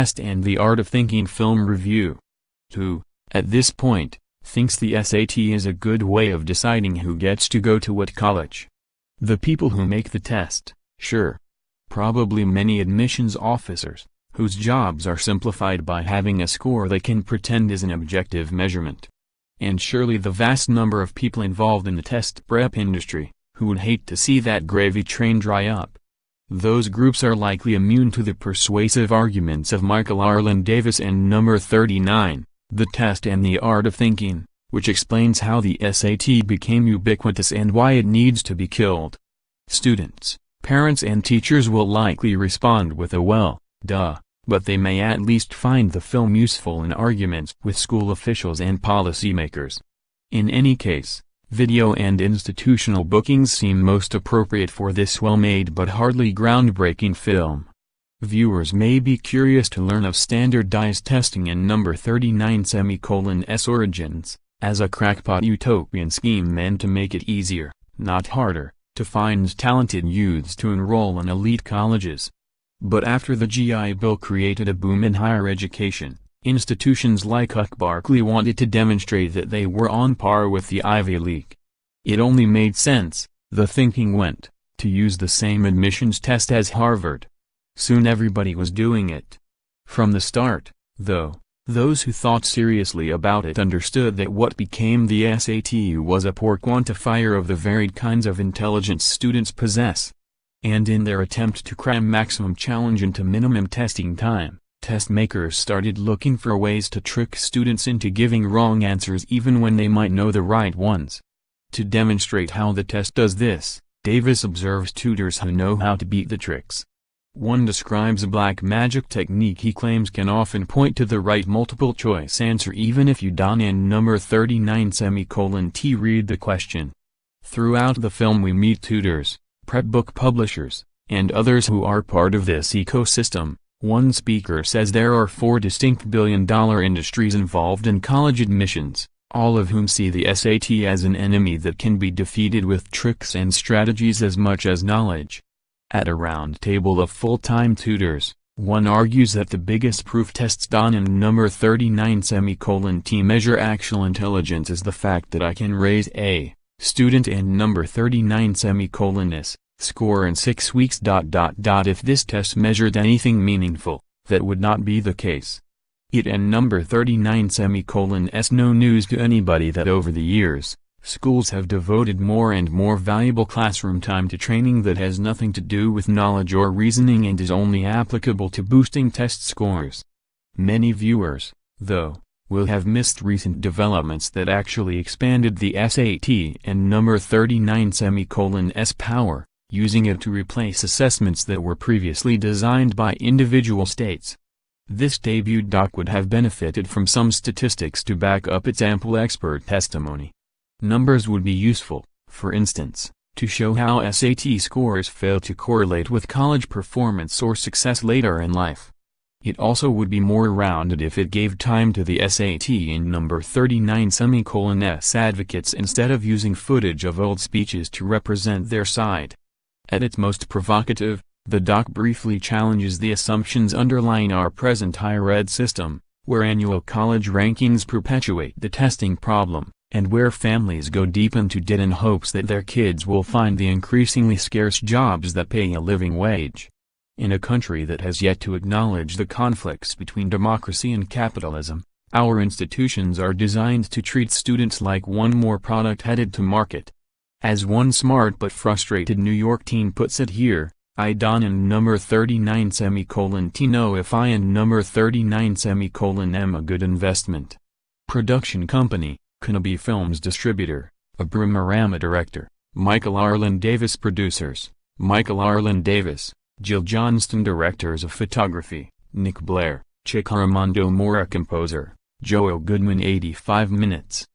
and the Art of Thinking Film Review. Who, at this point, thinks the SAT is a good way of deciding who gets to go to what college? The people who make the test, sure. Probably many admissions officers, whose jobs are simplified by having a score they can pretend is an objective measurement. And surely the vast number of people involved in the test prep industry, who would hate to see that gravy train dry up. Those groups are likely immune to the persuasive arguments of Michael Arlen Davis and number 39, The Test and the Art of Thinking, which explains how the SAT became ubiquitous and why it needs to be killed. Students, parents and teachers will likely respond with a well, duh, but they may at least find the film useful in arguments with school officials and policymakers. In any case, video and institutional bookings seem most appropriate for this well-made but hardly groundbreaking film. Viewers may be curious to learn of standardized testing and number 39's origins, as a crackpot utopian scheme meant to make it easier, not harder, to find talented youths to enroll in elite colleges. But after the GI Bill created a boom in higher education, institutions like UC Berkeley wanted to demonstrate that they were on par with the Ivy League. It only made sense, the thinking went, to use the same admissions test as Harvard. Soon everybody was doing it. From the start, though, those who thought seriously about it understood that what became the SAT was a poor quantifier of the varied kinds of intelligence students possess. And in their attempt to cram maximum challenge into minimum testing time, test makers started looking for ways to trick students into giving wrong answers even when they might know the right ones. To demonstrate how the test does this, Davis observes tutors who know how to beat the tricks. One describes a black magic technique he claims can often point to the right multiple choice answer even if you don't and number 39 read the question. Throughout the film we meet tutors, prep book publishers, and others who are part of this ecosystem. One speaker says there are 4 distinct billion-dollar industries involved in college admissions, all of whom see the SAT as an enemy that can be defeated with tricks and strategies as much as knowledge. At a round table of full-time tutors, one argues that the biggest proof tests done in number 39 measure actual intelligence is the fact that I can raise a student and number 39 score in 6 weeks. If this test measured anything meaningful, that would not be the case. It and number 39 no news to anybody that over the years, schools have devoted more and more valuable classroom time to training that has nothing to do with knowledge or reasoning and is only applicable to boosting test scores. Many viewers, though, will have missed recent developments that actually expanded the SAT and number 39's power, using it to replace assessments that were previously designed by individual states. This debut doc would have benefited from some statistics to back up its ample expert testimony. Numbers would be useful, for instance, to show how SAT scores fail to correlate with college performance or success later in life. It also would be more rounded if it gave time to the SAT and number 39's advocates instead of using footage of old speeches to represent their side. At its most provocative, the doc briefly challenges the assumptions underlying our present higher ed system, where annual college rankings perpetuate the testing problem, and where families go deep into debt in hopes that their kids will find the increasingly scarce jobs that pay a living wage. In a country that has yet to acknowledge the conflicts between democracy and capitalism, our institutions are designed to treat students like one more product headed to market. As one smart but frustrated New York teen puts it here, I don't and number 39 know if I and number 39 am a good investment. Production company, Kenobi Films distributor, Abramarama director, Michael Arlen Davis producers, Michael Arlen Davis, Jill Johnston directors of photography, Nick Blair, Chick Armando Mora composer, Joel Goodman 85 minutes.